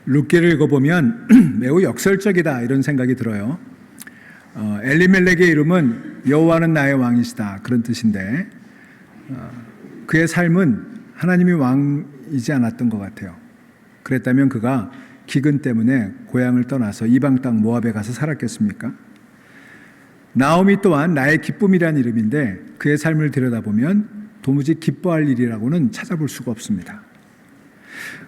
룻기를 읽어보면 매우 역설적이다 이런 생각이 들어요. 엘리멜렉의 이름은 여호와는 나의 왕이시다 그런 뜻인데 그의 삶은 하나님이 왕이지 않았던 것 같아요. 그랬다면 그가 기근 때문에 고향을 떠나서 이방 땅 모압에 가서 살았겠습니까? 나오미 또한 나의 기쁨이란 이름인데 그의 삶을 들여다보면 도무지 기뻐할 일이라고는 찾아볼 수가 없습니다.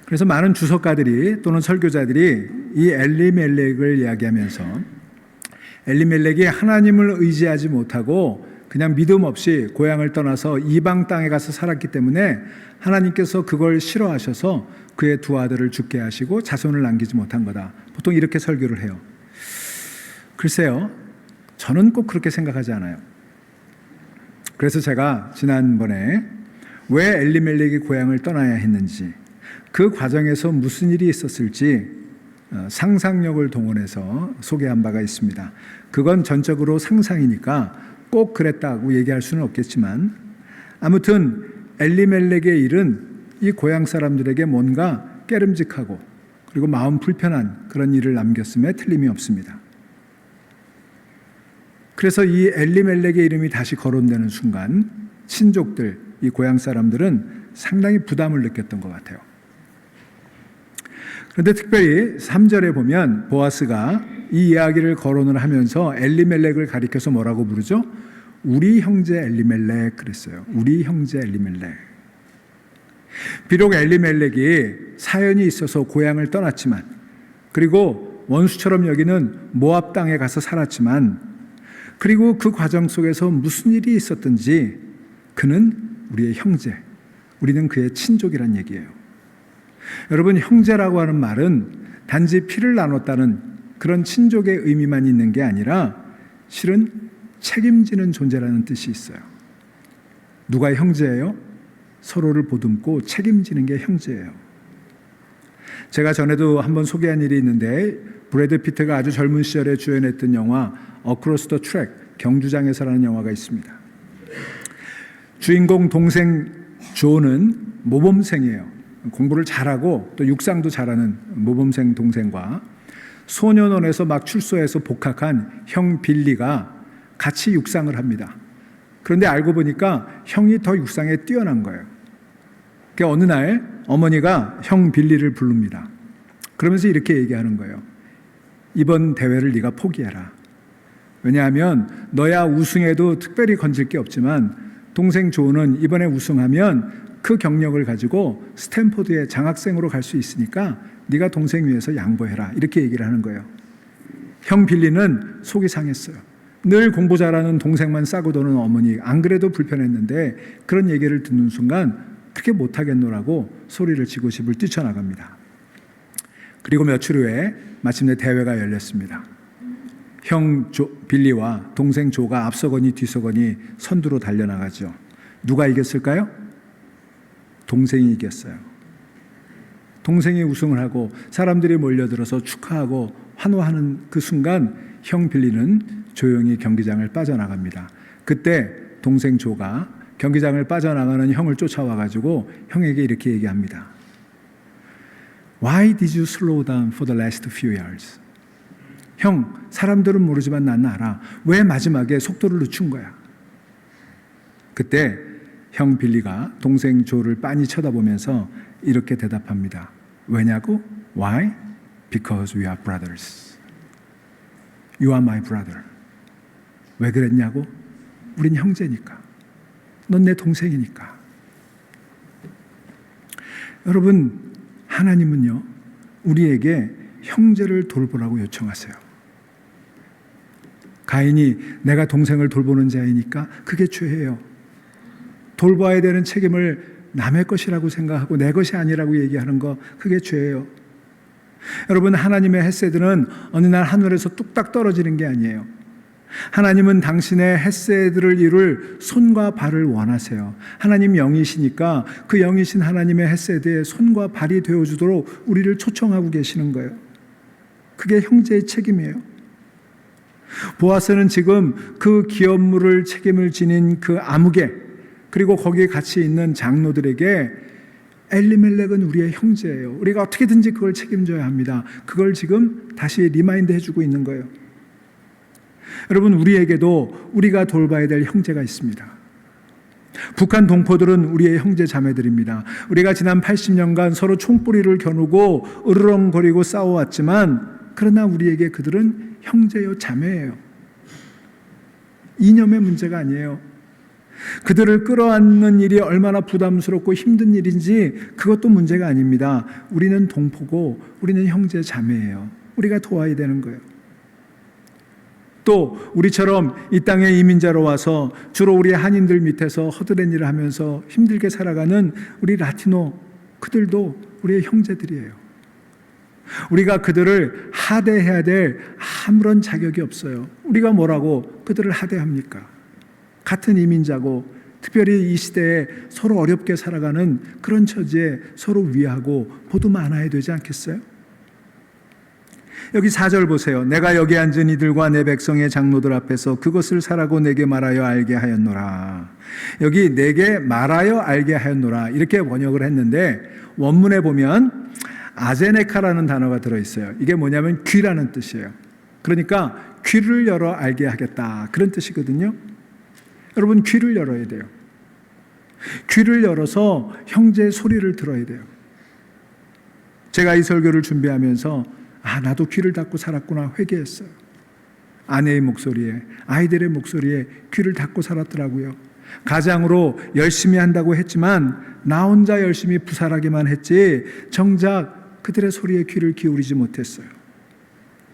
그래서 많은 주석가들이 또는 설교자들이 이 엘리멜렉을 이야기하면서 엘리멜렉이 하나님을 의지하지 못하고 그냥 믿음 없이 고향을 떠나서 이방 땅에 가서 살았기 때문에 하나님께서 그걸 싫어하셔서 그의 두 아들을 죽게 하시고 자손을 남기지 못한 거다. 보통 이렇게 설교를 해요. 글쎄요, 저는 꼭 그렇게 생각하지 않아요. 그래서 제가 지난번에 왜 엘리멜렉이 고향을 떠나야 했는지, 그 과정에서 무슨 일이 있었을지 상상력을 동원해서 소개한 바가 있습니다. 그건 전적으로 상상이니까 꼭 그랬다고 얘기할 수는 없겠지만 아무튼 엘리멜렉의 일은 이 고향 사람들에게 뭔가 깨름직하고 그리고 마음 불편한 그런 일을 남겼음에 틀림이 없습니다. 그래서 이 엘리멜렉의 이름이 다시 거론되는 순간 친족들, 이 고향 사람들은 상당히 부담을 느꼈던 것 같아요. 그런데 특별히 3절에 보면 보아스가 이 이야기를 거론을 하면서 엘리멜렉을 가리켜서 뭐라고 부르죠? 우리 형제 엘리멜렉 그랬어요. 우리 형제 엘리멜렉. 비록 엘리멜렉이 사연이 있어서 고향을 떠났지만 그리고 원수처럼 여기는 모압 땅에 가서 살았지만 그리고 그 과정 속에서 무슨 일이 있었든지 그는 우리의 형제, 우리는 그의 친족이란 얘기예요. 여러분, 형제라고 하는 말은 단지 피를 나눴다는 그런 친족의 의미만 있는 게 아니라 실은 책임지는 존재라는 뜻이 있어요. 누가 형제예요? 서로를 보듬고 책임지는 게 형제예요. 제가 전에도 한번 소개한 일이 있는데 브래드 피트가 아주 젊은 시절에 주연했던 영화 어크로스 더 트랙, 경주장에서라는 영화가 있습니다. 주인공 동생 조는 모범생이에요. 공부를 잘하고 또 육상도 잘하는 모범생 동생과 소년원에서 막 출소해서 복학한 형 빌리가 같이 육상을 합니다. 그런데 알고 보니까 형이 더 육상에 뛰어난 거예요. 그러니까 어느 날 어머니가 형 빌리를 부릅니다. 그러면서 이렇게 얘기하는 거예요. 이번 대회를 네가 포기해라. 왜냐하면 너야 우승해도 특별히 건질 게 없지만 동생 조는 이번에 우승하면 그 경력을 가지고 스탠포드에 장학생으로 갈 수 있으니까 네가 동생 위해서 양보해라. 이렇게 얘기를 하는 거예요. 형 빌리는 속이 상했어요. 늘 공부 잘하는 동생만 싸고 도는 어머니, 안 그래도 불편했는데 그런 얘기를 듣는 순간 그렇게 못하겠노라고 소리를 치고 집을 뛰쳐나갑니다. 그리고 며칠 후에 마침내 대회가 열렸습니다. 형 빌리와 동생 조가 앞서거니 뒤서거니 선두로 달려나가죠. 누가 이겼을까요? 동생이 이겼어요. 동생이 우승을 하고 사람들이 몰려들어서 축하하고 환호하는 그 순간 형 빌리는 조용히 경기장을 빠져나갑니다. 그때 동생 조가 경기장을 빠져나가는 형을 쫓아와가지고 형에게 이렇게 얘기합니다. Why did you slow down for the last few yards? 형, 사람들은 모르지만 난 알아. 왜 마지막에 속도를 늦춘 거야? 그때 형 빌리가 동생 조를 빤히 쳐다보면서 이렇게 대답합니다. 왜냐고? Why? Because we are brothers. You are my brother. 왜 그랬냐고? 우린 형제니까. 넌 내 동생이니까. 여러분, 하나님은요, 우리에게 형제를 돌보라고 요청하세요. 가인이 내가 동생을 돌보는 자이니까 그게 죄예요. 돌봐야 되는 책임을 남의 것이라고 생각하고 내 것이 아니라고 얘기하는 거, 그게 죄예요. 여러분, 하나님의 헤세드는 어느 날 하늘에서 뚝딱 떨어지는 게 아니에요. 하나님은 당신의 헤세드를 이룰 손과 발을 원하세요. 하나님 영이시니까 그 영이신 하나님의 헤세드에 손과 발이 되어주도록 우리를 초청하고 계시는 거예요. 그게 형제의 책임이에요. 보아스는 지금 그 기업물을 책임을 지닌 그 아무개, 그리고 거기에 같이 있는 장로들에게 엘리멜렉은 우리의 형제예요. 우리가 어떻게든지 그걸 책임져야 합니다. 그걸 지금 다시 리마인드 해주고 있는 거예요. 여러분, 우리에게도 우리가 돌봐야 될 형제가 있습니다. 북한 동포들은 우리의 형제 자매들입니다. 우리가 지난 80년간 서로 총뿌리를 겨누고 으르렁거리고 싸워왔지만 그러나 우리에게 그들은 형제요 자매예요. 이념의 문제가 아니에요. 그들을 끌어안는 일이 얼마나 부담스럽고 힘든 일인지 그것도 문제가 아닙니다. 우리는 동포고 우리는 형제 자매예요. 우리가 도와야 되는 거예요. 또 우리처럼 이 땅에 이민자로 와서 주로 우리 한인들 밑에서 허드렛 일을 하면서 힘들게 살아가는 우리 라티노, 그들도 우리의 형제들이에요. 우리가 그들을 하대해야 될 아무런 자격이 없어요. 우리가 뭐라고 그들을 하대합니까? 같은 이민자고 특별히 이 시대에 서로 어렵게 살아가는 그런 처지에 서로 위하고 보듬 안아야 되지 않겠어요? 여기 4절 보세요. 내가 여기 앉은 이들과 내 백성의 장로들 앞에서 그것을 사라고 내게 말하여 알게 하였노라. 여기 내게 말하여 알게 하였노라 이렇게 번역을 했는데 원문에 보면 아제네카라는 단어가 들어있어요. 이게 뭐냐면 귀라는 뜻이에요. 그러니까 귀를 열어 알게 하겠다 그런 뜻이거든요. 여러분, 귀를 열어야 돼요. 귀를 열어서 형제의 소리를 들어야 돼요. 제가 이 설교를 준비하면서 나도 귀를 닫고 살았구나 회개했어요. 아내의 목소리에, 아이들의 목소리에 귀를 닫고 살았더라고요. 가장으로 열심히 한다고 했지만 나 혼자 열심히 부살하기만 했지 정작 그들의 소리에 귀를 기울이지 못했어요.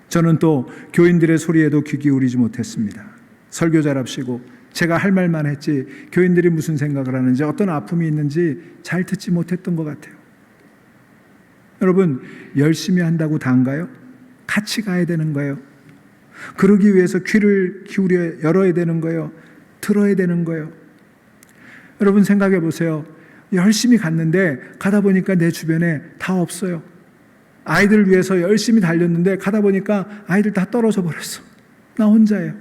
저는 또 교인들의 소리에도 귀 기울이지 못했습니다. 설교자랍시고 제가 할 말만 했지 교인들이 무슨 생각을 하는지 어떤 아픔이 있는지 잘 듣지 못했던 것 같아요. 여러분, 열심히 한다고 다인가요? 같이 가야 되는 거예요. 그러기 위해서 귀를 열어야 되는 거예요. 들어야 되는 거예요. 여러분, 생각해 보세요. 열심히 갔는데 가다 보니까 내 주변에 다 없어요. 아이들을 위해서 열심히 달렸는데 가다 보니까 아이들 다 떨어져 버렸어. 나 혼자예요.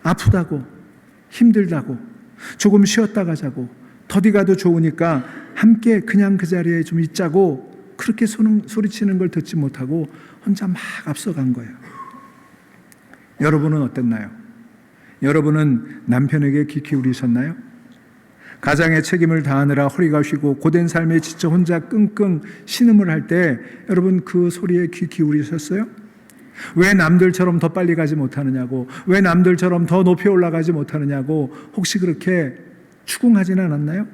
아프다고, 힘들다고, 조금 쉬었다 가자고, 더디 가도 좋으니까 함께 그냥 그 자리에 좀 있자고 그렇게 소리치는 걸 듣지 못하고 혼자 막 앞서간 거예요. 여러분은 어땠나요? 여러분은 남편에게 귀 기울이셨나요? 가장의 책임을 다하느라 허리가 휘고 고된 삶에 지쳐 혼자 끙끙 신음을 할 때 여러분 그 소리에 귀 기울이셨어요? 왜 남들처럼 더 빨리 가지 못하느냐고, 왜 남들처럼 더 높이 올라가지 못하느냐고 혹시 그렇게 추궁하지는 않았나요?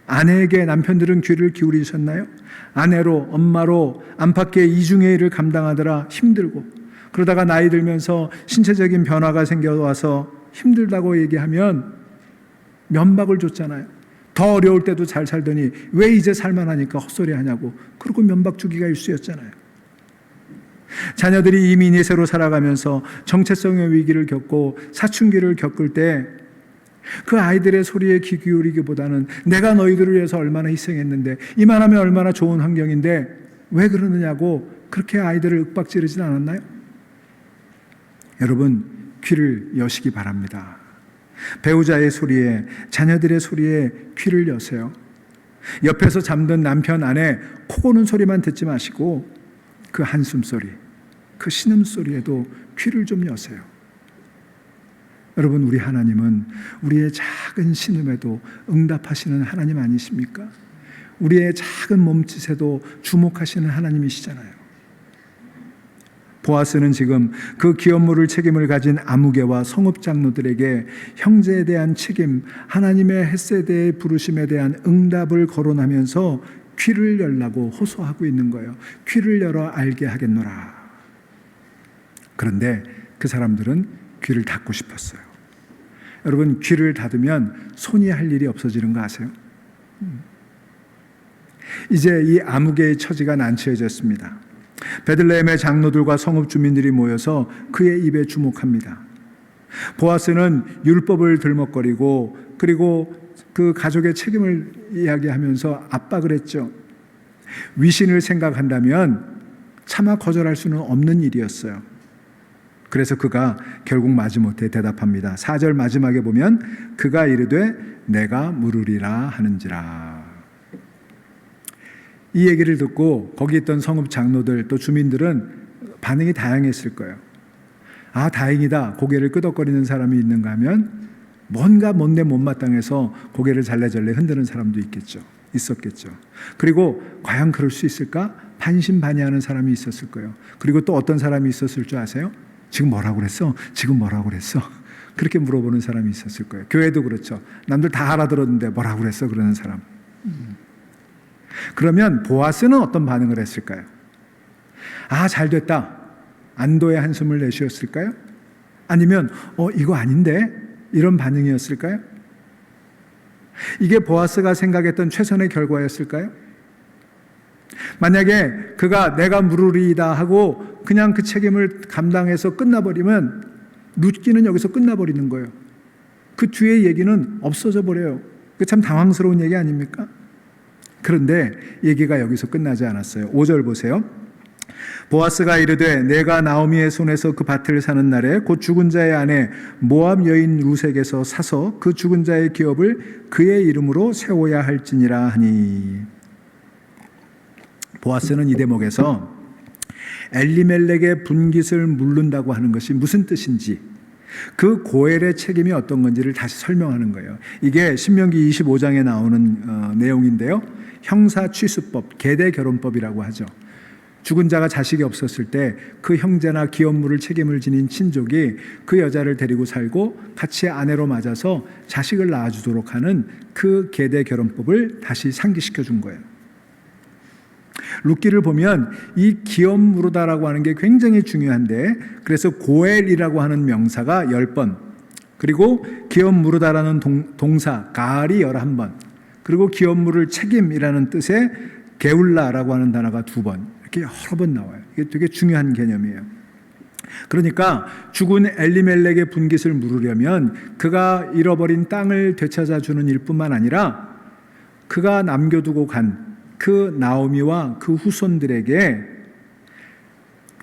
아내에게 남편들은 귀를 기울이셨나요? 아내로, 엄마로 안팎의 이중의 일을 감당하느라 힘들고 그러다가 나이 들면서 신체적인 변화가 생겨와서 힘들다고 얘기하면 면박을 줬잖아요. 더 어려울 때도 잘 살더니 왜 이제 살만하니까 헛소리 하냐고 그러고 면박 주기가 일쑤였잖아요. 자녀들이 이미 내세로 살아가면서 정체성의 위기를 겪고 사춘기를 겪을 때 그 아이들의 소리에 귀 기울이기보다는 내가 너희들을 위해서 얼마나 희생했는데 이만하면 얼마나 좋은 환경인데 왜 그러느냐고 그렇게 아이들을 윽박지르진 않았나요? 여러분, 귀를 여시기 바랍니다. 배우자의 소리에, 자녀들의 소리에 귀를 여세요. 옆에서 잠든 남편, 아내 코 고는 소리만 듣지 마시고 그 한숨소리, 그 신음소리에도 귀를 좀 여세요. 여러분, 우리 하나님은 우리의 작은 신음에도 응답하시는 하나님 아니십니까? 우리의 작은 몸짓에도 주목하시는 하나님이시잖아요. 보아스는 지금 그 기업물을 책임을 가진 아무개와 성읍 장로들에게 형제에 대한 책임, 하나님의 헤세드의 부르심에 대한 응답을 거론하면서 귀를 열라고 호소하고 있는 거예요. 귀를 열어 알게 하겠노라. 그런데 그 사람들은 귀를 닫고 싶었어요. 여러분, 귀를 닫으면 손이 할 일이 없어지는 거 아세요? 이제 이 아무개의 처지가 난처해졌습니다. 베들레헴의 장로들과 성읍 주민들이 모여서 그의 입에 주목합니다. 보아스는 율법을 들먹거리고 그리고 그 가족의 책임을 이야기하면서 압박을 했죠. 위신을 생각한다면 차마 거절할 수는 없는 일이었어요. 그래서 그가 결국 마지못해 대답합니다. 4절 마지막에 보면 그가 이르되 내가 물으리라 하는지라. 이 얘기를 듣고 거기 있던 성읍 장로들 또 주민들은 반응이 다양했을 거예요. 아, 다행이다. 고개를 끄덕거리는 사람이 있는가 하면 뭔가 못내 못마땅해서 고개를 잘래절래 흔드는 사람도 있었겠죠. 그리고 과연 그럴 수 있을까? 반신반의하는 사람이 있었을 거예요. 그리고 또 어떤 사람이 있었을 줄 아세요? 지금 뭐라고 그랬어? 지금 뭐라고 그랬어? 그렇게 물어보는 사람이 있었을 거예요. 교회도 그렇죠. 남들 다 알아들었는데 뭐라고 그랬어? 그러는 사람. 그러면 보아스는 어떤 반응을 했을까요? 아, 잘 됐다. 안도의 한숨을 내쉬었을까요? 아니면 이거 아닌데? 이런 반응이었을까요? 이게 보아스가 생각했던 최선의 결과였을까요? 만약에 그가 내가 물으리이다 하고 그냥 그 책임을 감당해서 끝나버리면 룻기는 여기서 끝나버리는 거예요. 그 뒤에 얘기는 없어져 버려요. 그 참 당황스러운 얘기 아닙니까? 그런데 얘기가 여기서 끝나지 않았어요. 5절 보세요. 보아스가 이르되 내가 나오미의 손에서 그 밭을 사는 날에 곧 죽은 자의 아내 모압 여인 룻에게서 사서 그 죽은 자의 기업을 그의 이름으로 세워야 할지니라 하니. 보아스는 이 대목에서 엘리멜렉의 분깃을 물른다고 하는 것이 무슨 뜻인지, 그 고엘의 책임이 어떤 건지를 다시 설명하는 거예요. 이게 신명기 25장에 나오는 내용인데요. 형사취수법, 계대결혼법이라고 하죠. 죽은 자가 자식이 없었을 때 그 형제나 기업물을 책임을 지닌 친족이 그 여자를 데리고 살고 같이 아내로 맞아서 자식을 낳아주도록 하는 그 계대결혼법을 다시 상기시켜 준 거예요. 룻기를 보면 이 기업무르다라고 하는 게 굉장히 중요한데, 그래서 고엘이라고 하는 명사가 10번, 그리고 기업무르다라는 동사 가알이 11번, 그리고 기업물을 책임이라는 뜻의 게울라라고 하는 단어가 2번, 이렇게 여러 번 나와요. 이게 되게 중요한 개념이에요. 그러니까 죽은 엘리멜렉의 분깃을 물으려면 그가 잃어버린 땅을 되찾아주는 일뿐만 아니라 그가 남겨두고 간 그 나오미와 그 후손들에게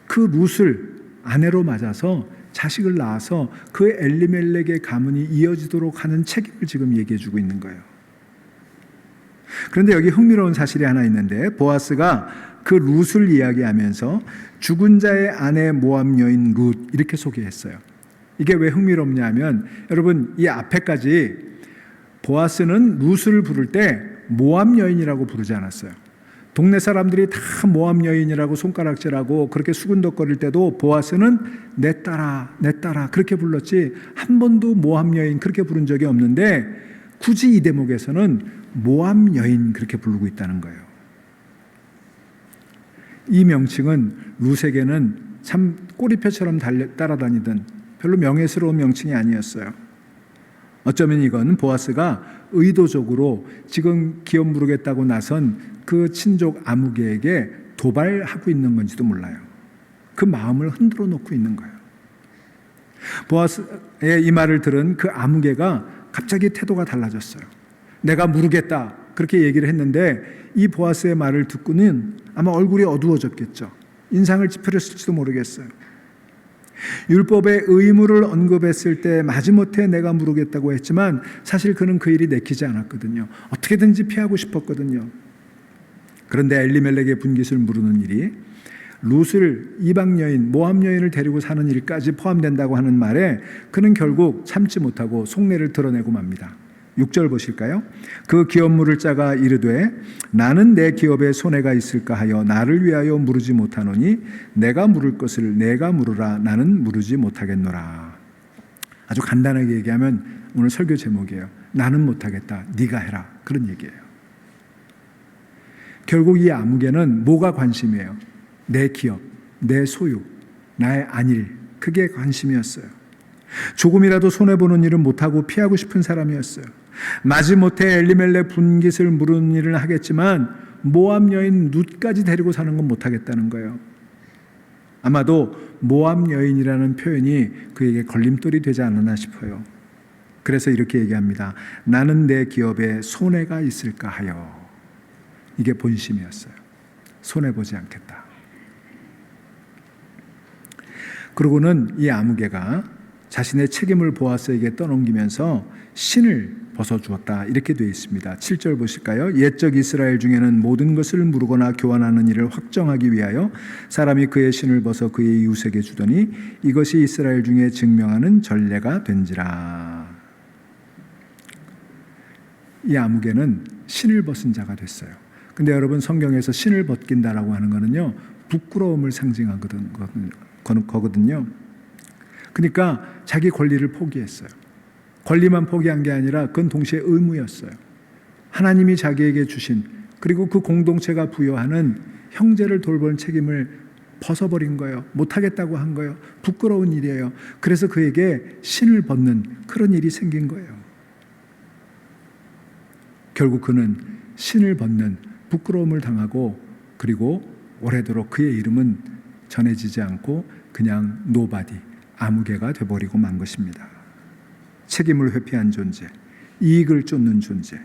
그 룻을 아내로 맞아서 자식을 낳아서 그 엘리멜렉의 가문이 이어지도록 하는 책임을 지금 얘기해 주고 있는 거예요. 그런데 여기 흥미로운 사실이 하나 있는데, 보아스가 그 룻을 이야기하면서 죽은 자의 아내 모압 여인 룻 이렇게 소개했어요. 이게 왜 흥미롭냐 하면, 여러분 이 앞에까지 보아스는 룻을 부를 때 모압 여인이라고 부르지 않았어요. 동네 사람들이 다 모압 여인이라고 손가락질하고 그렇게 수군덕거릴 때도 보아스는 내 딸아 내 딸아 그렇게 불렀지 한 번도 모압 여인 그렇게 부른 적이 없는데, 굳이 이 대목에서는 모압 여인 그렇게 부르고 있다는 거예요. 이 명칭은 룻에게는 참 꼬리표처럼 따라다니던 별로 명예스러운 명칭이 아니었어요. 어쩌면 이건 보아스가 의도적으로 지금 기업 무르겠다고 나선 그 친족 아무개에게 도발하고 있는 건지도 몰라요. 그 마음을 흔들어 놓고 있는 거예요. 보아스의 이 말을 들은 그 아무개가 갑자기 태도가 달라졌어요. 내가 무르겠다 그렇게 얘기를 했는데, 이 보아스의 말을 듣고는 아마 얼굴이 어두워졌겠죠. 인상을 찌푸렸을지도 모르겠어요. 율법의 의무를 언급했을 때 마지못해 내가 무르겠다고 했지만 사실 그는 그 일이 내키지 않았거든요. 어떻게든지 피하고 싶었거든요. 그런데 엘리멜렉의 분깃을 무르는 일이 룻을 이방 여인, 모압 여인을 데리고 사는 일까지 포함된다고 하는 말에 그는 결국 참지 못하고 속내를 드러내고 맙니다. 6절 보실까요? 그 기업물을 짜가 이르되 나는 내 기업에 손해가 있을까 하여 나를 위하여 무르지 못하노니 내가 물을 것을 내가 물으라 나는 무르지 못하겠노라. 아주 간단하게 얘기하면 오늘 설교 제목이에요. 나는 못하겠다 네가 해라, 그런 얘기예요. 결국 이 아무개는 뭐가 관심이에요? 내 기업, 내 소유, 나의 안일, 그게 관심이었어요. 조금이라도 손해보는 일은 못하고 피하고 싶은 사람이었어요. 마지못해 엘리멜렉 분깃을 무르는 일을 하겠지만 모압 여인 룻까지 데리고 사는 건 못하겠다는 거예요. 아마도 모압 여인이라는 표현이 그에게 걸림돌이 되지 않았나 싶어요. 그래서 이렇게 얘기합니다. 나는 내 기업에 손해가 있을까 하여. 이게 본심이었어요. 손해보지 않겠다. 그러고는 이 아무개가 자신의 책임을 보아스에게 떠넘기면서 신을 벗어주었다. 이렇게 되어 있습니다. 7절 보실까요? 옛적 이스라엘 중에는 모든 것을 무르거나 교환하는 일을 확정하기 위하여 사람이 그의 신을 벗어 그의 이웃에게 주더니 이것이 이스라엘 중에 증명하는 전례가 된지라. 이 아무개는 신을 벗은 자가 됐어요. 근데 여러분, 성경에서 신을 벗긴다라고 하는 거는요, 부끄러움을 상징하거든요. 그러니까 자기 권리를 포기했어요. 권리만 포기한 게 아니라 그건 동시에 의무였어요. 하나님이 자기에게 주신, 그리고 그 공동체가 부여하는 형제를 돌볼 책임을 벗어버린 거예요. 못하겠다고 한 거예요. 부끄러운 일이에요. 그래서 그에게 신을 벗는 그런 일이 생긴 거예요. 결국 그는 신을 벗는 부끄러움을 당하고, 그리고 오래도록 그의 이름은 전해지지 않고 그냥 노바디, 아무개가 돼버리고 만 것입니다. 책임을 회피한 존재, 이익을 쫓는 존재,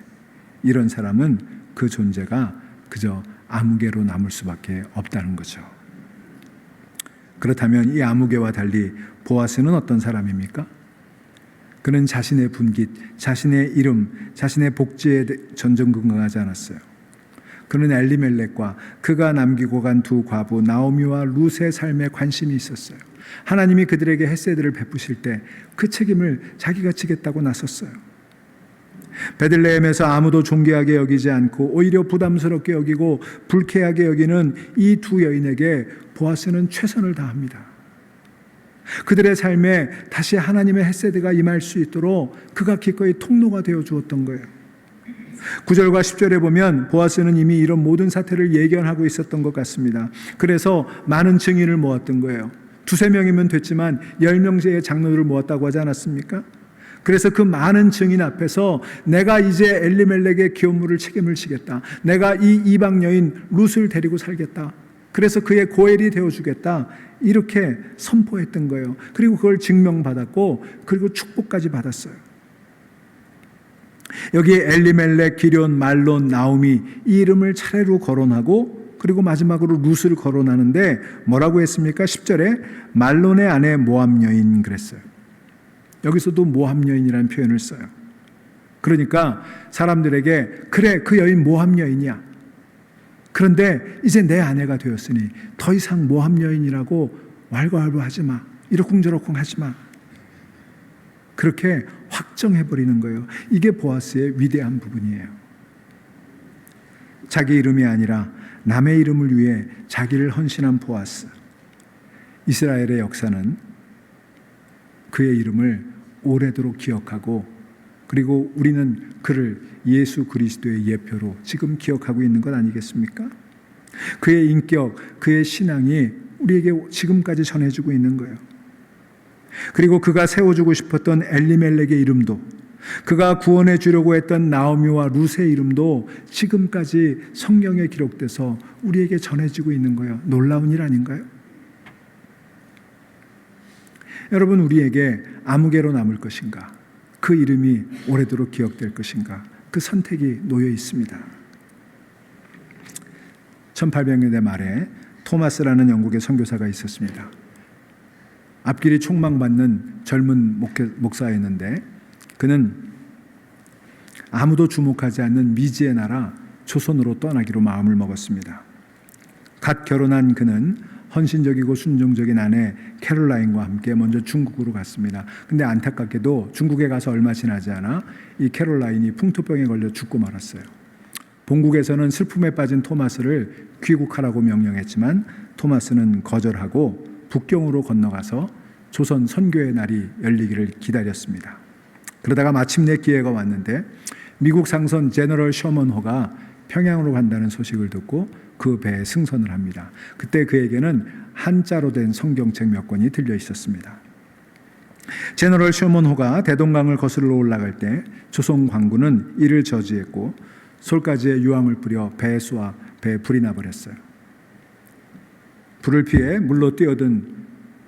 이런 사람은 그 존재가 그저 아무개로 남을 수밖에 없다는 거죠. 그렇다면 이 아무개와 달리 보아스는 어떤 사람입니까? 그는 자신의 분깃, 자신의 이름, 자신의 복지에 전전긍긍하지 않았어요. 그는 엘리멜렉과 그가 남기고 간 두 과부 나오미와 룻의 삶에 관심이 있었어요. 하나님이 그들에게 헷세들을 베푸실 때 그 책임을 자기가 지겠다고 나섰어요. 베들레헴에서 아무도 존귀하게 여기지 않고 오히려 부담스럽게 여기고 불쾌하게 여기는 이 두 여인에게 보아스는 최선을 다합니다. 그들의 삶에 다시 하나님의 헷세드가 임할 수 있도록 그가 기꺼이 통로가 되어 주었던 거예요. 9절과 10절에 보면 보아스는 이미 이런 모든 사태를 예견하고 있었던 것 같습니다. 그래서 많은 증인을 모았던 거예요. 두세 명이면 됐지만 10명째의 장로들을 모았다고 하지 않았습니까? 그래서 그 많은 증인 앞에서 내가 이제 엘리멜렉의 기업물을 책임을 지겠다. 내가 이 이방 여인 룻을 데리고 살겠다. 그래서 그의 고엘이 되어주겠다. 이렇게 선포했던 거예요. 그리고 그걸 증명받았고, 그리고 축복까지 받았어요. 여기에 엘리멜렉, 기럨, 말론, 나오미 이 이름을 차례로 거론하고, 그리고 마지막으로 룻을 거론하는데 뭐라고 했습니까? 10절에 말론의 아내 모압 여인 그랬어요. 여기서도 모압 여인이라는 표현을 써요. 그러니까 사람들에게 그래, 그 여인 모압 여인이야. 그런데 이제 내 아내가 되었으니 더 이상 모압 여인이라고 왈가왈부하지 마. 이러쿵저러쿵 하지 마. 그렇게 확정해버리는 거예요. 이게 보아스의 위대한 부분이에요. 자기 이름이 아니라 남의 이름을 위해 자기를 헌신한 보아스. 이스라엘의 역사는 그의 이름을 오래도록 기억하고, 그리고 우리는 그를 예수 그리스도의 예표로 지금 기억하고 있는 것 아니겠습니까? 그의 인격, 그의 신앙이 우리에게 지금까지 전해지고 있는 거예요. 그리고 그가 세워주고 싶었던 엘리멜렉의 이름도, 그가 구원해 주려고 했던 나오미와 룻의 이름도 지금까지 성경에 기록돼서 우리에게 전해지고 있는 거예요. 놀라운 일 아닌가요? 여러분, 우리에게 아무개로 남을 것인가? 그 이름이 오래도록 기억될 것인가? 그 선택이 놓여 있습니다. 1800년대 말에 토마스라는 영국의 선교사가 있었습니다. 앞길이 촉망받는 젊은 목사였는데 그는 아무도 주목하지 않는 미지의 나라 조선으로 떠나기로 마음을 먹었습니다. 갓 결혼한 그는 헌신적이고 순종적인 아내 캐롤라인과 함께 먼저 중국으로 갔습니다. 근데 안타깝게도 중국에 가서 얼마 지나지 않아 이 캐롤라인이 풍토병에 걸려 죽고 말았어요. 본국에서는 슬픔에 빠진 토마스를 귀국하라고 명령했지만 토마스는 거절하고 북경으로 건너가서 조선 선교의 날이 열리기를 기다렸습니다. 그러다가 마침내 기회가 왔는데 미국 상선 제너럴 셔먼호가 평양으로 간다는 소식을 듣고 그 배에 승선을 합니다. 그때 그에게는 한자로 된 성경책 몇 권이 들려 있었습니다. 제너럴 셔먼호가 대동강을 거슬러 올라갈 때 조선 광군은 이를 저지했고 솔가지에 유황을 뿌려 배에 쏘아 배에 불이 나버렸어요. 불을 피해 물로 뛰어든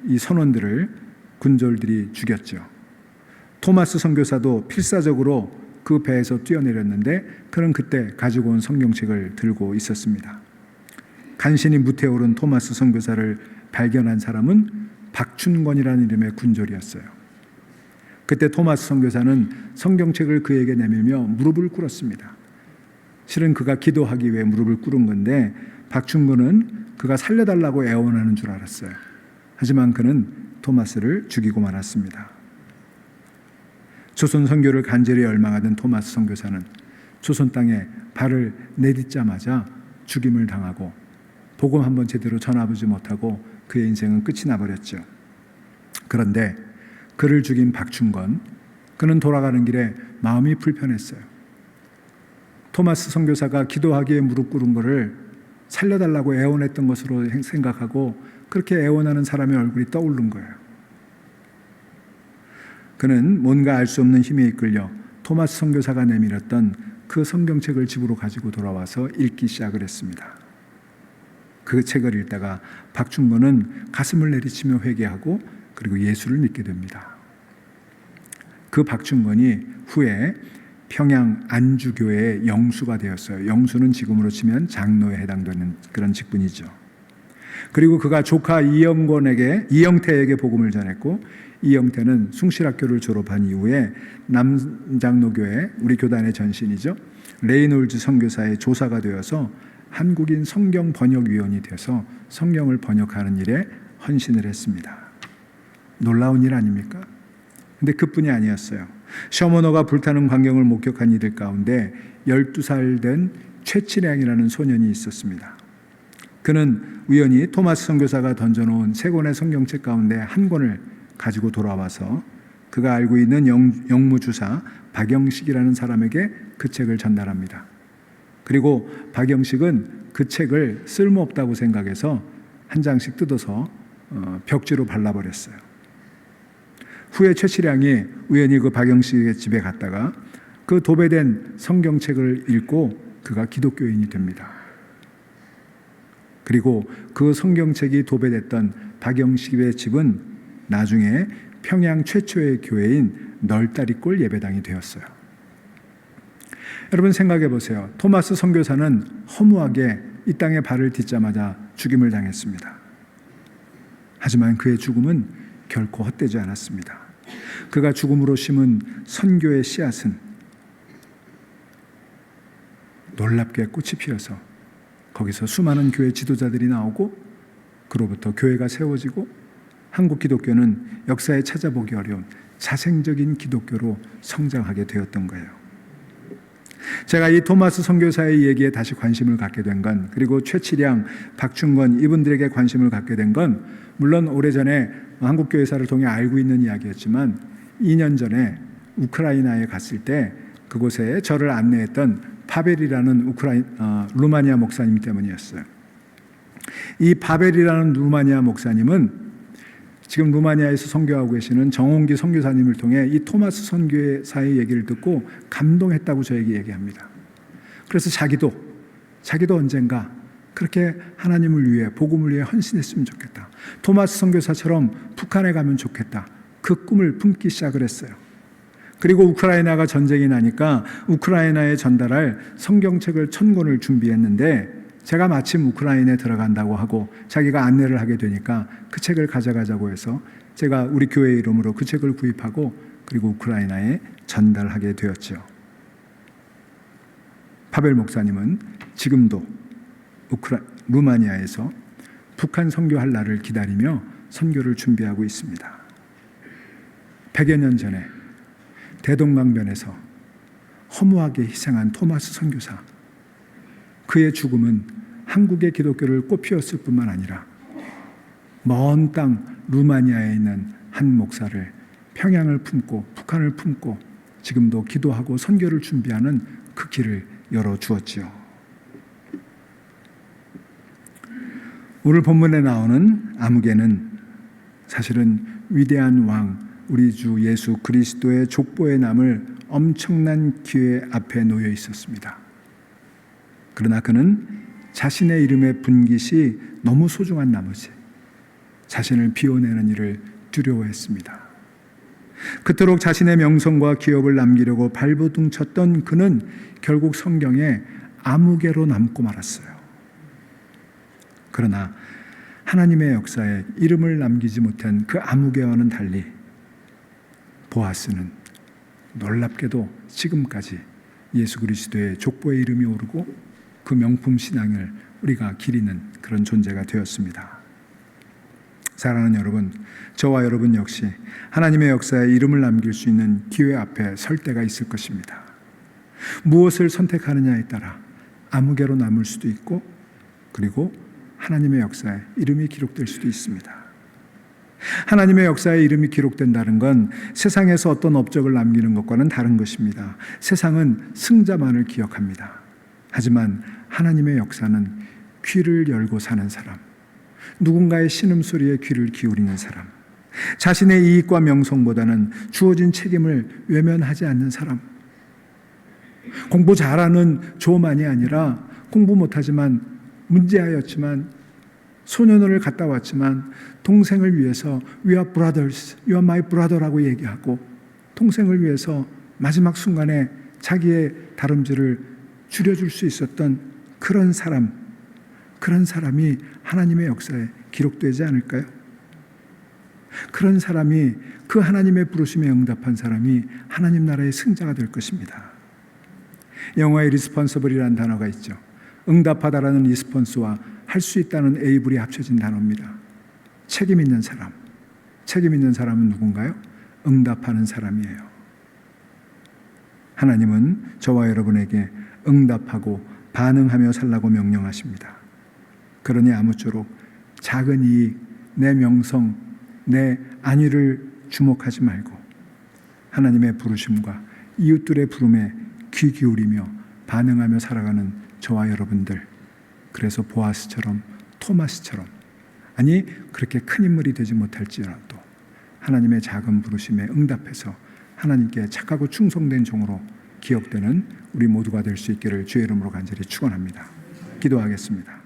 이 선원들을 군졸들이 죽였죠. 토마스 선교사도 필사적으로 그 배에서 뛰어내렸는데 그는 그때 가지고 온 성경책을 들고 있었습니다. 간신히 무태오른 토마스 선교사를 발견한 사람은 박춘권이라는 이름의 군졸이었어요. 그때 토마스 선교사는 성경책을 그에게 내밀며 무릎을 꿇었습니다. 실은 그가 기도하기 위해 무릎을 꿇은 건데 박춘권은 그가 살려달라고 애원하는 줄 알았어요. 하지만 그는 토마스를 죽이고 말았습니다. 조선 선교를 간절히 열망하던 토마스 선교사는 조선 땅에 발을 내딛자마자 죽임을 당하고 복음 한번 제대로 전하보지 못하고 그의 인생은 끝이 나버렸죠. 그런데 그를 죽인 박춘권, 그는 돌아가는 길에 마음이 불편했어요. 토마스 선교사가 기도하기에 무릎 꿇은 것을 살려달라고 애원했던 것으로 생각하고 그렇게 애원하는 사람의 얼굴이 떠오른 거예요. 그는 뭔가 알 수 없는 힘에 이끌려 토마스 선교사가 내밀었던 그 성경책을 집으로 가지고 돌아와서 읽기 시작을 했습니다. 그 책을 읽다가 박춘권은 가슴을 내리치며 회개하고 그리고 예수를 믿게 됩니다. 그 박춘권이 후에 평양 안주교회의 영수가 되었어요. 영수는 지금으로 치면 장로에 해당되는 그런 직분이죠. 그리고 그가 조카 이영태에게 복음을 전했고 이영태는 숭실학교를 졸업한 이후에 남장로교회, 우리 교단의 전신이죠, 레이놀즈 선교사의 조사가 되어서 한국인 성경 번역위원이 되어서 성경을 번역하는 일에 헌신을 했습니다. 놀라운 일 아닙니까? 근데 그뿐이 아니었어요. 셔머너가 불타는 광경을 목격한 이들 가운데 12살 된 최치량이라는 소년이 있었습니다. 그는 우연히 토마스 선교사가 던져놓은 세 권의 성경책 가운데 한 권을 가지고 돌아와서 그가 알고 있는 영무주사 박영식이라는 사람에게 그 책을 전달합니다. 그리고 박영식은 그 책을 쓸모없다고 생각해서 한 장씩 뜯어서 벽지로 발라버렸어요. 후에 최치량이 우연히 그 박영식의 집에 갔다가 그 도배된 성경책을 읽고 그가 기독교인이 됩니다. 그리고 그 성경책이 도배됐던 박영식의 집은 나중에 평양 최초의 교회인 널다리골 예배당이 되었어요. 여러분 생각해 보세요. 토마스 선교사는 허무하게 이 땅에 발을 딛자마자 죽임을 당했습니다. 하지만 그의 죽음은 결코 헛되지 않았습니다. 그가 죽음으로 심은 선교의 씨앗은 놀랍게 꽃이 피어서 거기서 수많은 교회 지도자들이 나오고 그로부터 교회가 세워지고 한국 기독교는 역사에 찾아보기 어려운 자생적인 기독교로 성장하게 되었던 거예요. 제가 이 토마스 선교사의 얘기에 다시 관심을 갖게 된 건, 그리고 최치량, 박춘권 이분들에게 관심을 갖게 된 건 물론 오래전에 한국교회사를 통해 알고 있는 이야기였지만 2년 전에 우크라이나에 갔을 때 그곳에 저를 안내했던 파벨이라는 루마니아 목사님 때문이었어요. 이 파벨이라는 루마니아 목사님은 지금 루마니아에서 선교하고 계시는 정홍기 선교사님을 통해 이 토마스 선교사의 얘기를 듣고 감동했다고 저에게 얘기합니다. 그래서 자기도 언젠가 그렇게 하나님을 위해 복음을 위해 헌신했으면 좋겠다. 토마스 선교사처럼 북한에 가면 좋겠다. 그 꿈을 품기 시작을 했어요. 그리고 우크라이나가 전쟁이 나니까 우크라이나에 전달할 성경책을 1000권을 준비했는데 제가 마침 우크라이나에 들어간다고 하고 자기가 안내를 하게 되니까 그 책을 가져가자고 해서 제가 우리 교회 이름으로 그 책을 구입하고 그리고 우크라이나에 전달하게 되었죠. 파벨 목사님은 지금도 루마니아에서 북한 선교할 날을 기다리며 선교를 준비하고 있습니다. 100여 년 전에 대동강변에서 허무하게 희생한 토마스 선교사, 그의 죽음은 한국의 기독교를 꽃피웠을 뿐만 아니라 먼 땅 루마니아에 있는 한 목사를 평양을 품고 북한을 품고 지금도 기도하고 선교를 준비하는 그 길을 열어주었지요. 오늘 본문에 나오는 아무개는 사실은 위대한 왕 우리 주 예수 그리스도의 족보에 남을 엄청난 기회 앞에 놓여 있었습니다. 그러나 그는 자신의 이름의 분깃이 너무 소중한 나머지 자신을 비워내는 일을 두려워했습니다. 그토록 자신의 명성과 기업을 남기려고 발버둥 쳤던 그는 결국 성경에 아무개로 남고 말았어요. 그러나 하나님의 역사에 이름을 남기지 못한 그 아무개와는 달리 보아스는 놀랍게도 지금까지 예수 그리스도의 족보의 이름이 오르고 그 명품 신앙을 우리가 기리는 그런 존재가 되었습니다. 사랑하는 여러분, 저와 여러분 역시 하나님의 역사에 이름을 남길 수 있는 기회 앞에 설 때가 있을 것입니다. 무엇을 선택하느냐에 따라 아무개로 남을 수도 있고, 그리고 하나님의 역사에 이름이 기록될 수도 있습니다. 하나님의 역사에 이름이 기록된다는 건 세상에서 어떤 업적을 남기는 것과는 다른 것입니다. 세상은 승자만을 기억합니다. 하지만 하나님의 역사는 귀를 열고 사는 사람, 누군가의 신음소리에 귀를 기울이는 사람, 자신의 이익과 명성보다는 주어진 책임을 외면하지 않는 사람, 공부 잘하는 조만이 아니라 공부 못하지만 문제아였지만 소년원을 갔다 왔지만 동생을 위해서 We are brothers, you are my brother라고 얘기하고 동생을 위해서 마지막 순간에 자기의 다름질을 줄여줄 수 있었던 그런 사람, 그런 사람이 하나님의 역사에 기록되지 않을까요? 그런 사람이, 그 하나님의 부르심에 응답한 사람이 하나님 나라의 승자가 될 것입니다. 영어에 responsible이라는 단어가 있죠. 응답하다라는 response와 할 수 있다는 able이 합쳐진 단어입니다. 책임 있는 사람. 책임 있는 사람은 누군가요? 응답하는 사람이에요. 하나님은 저와 여러분에게 응답하고 반응하며 살라고 명령하십니다. 그러니 아무쪼록 작은 이익, 내 명성, 내 안위를 주목하지 말고 하나님의 부르심과 이웃들의 부름에 귀 기울이며 반응하며 살아가는 저와 여러분들, 그래서 보아스처럼, 토마스처럼, 아니 그렇게 큰 인물이 되지 못할지라도 하나님의 작은 부르심에 응답해서 하나님께 착하고 충성된 종으로 기억되는 우리 모두가 될 수 있기를 주의 이름으로 간절히 축원합니다. 기도하겠습니다.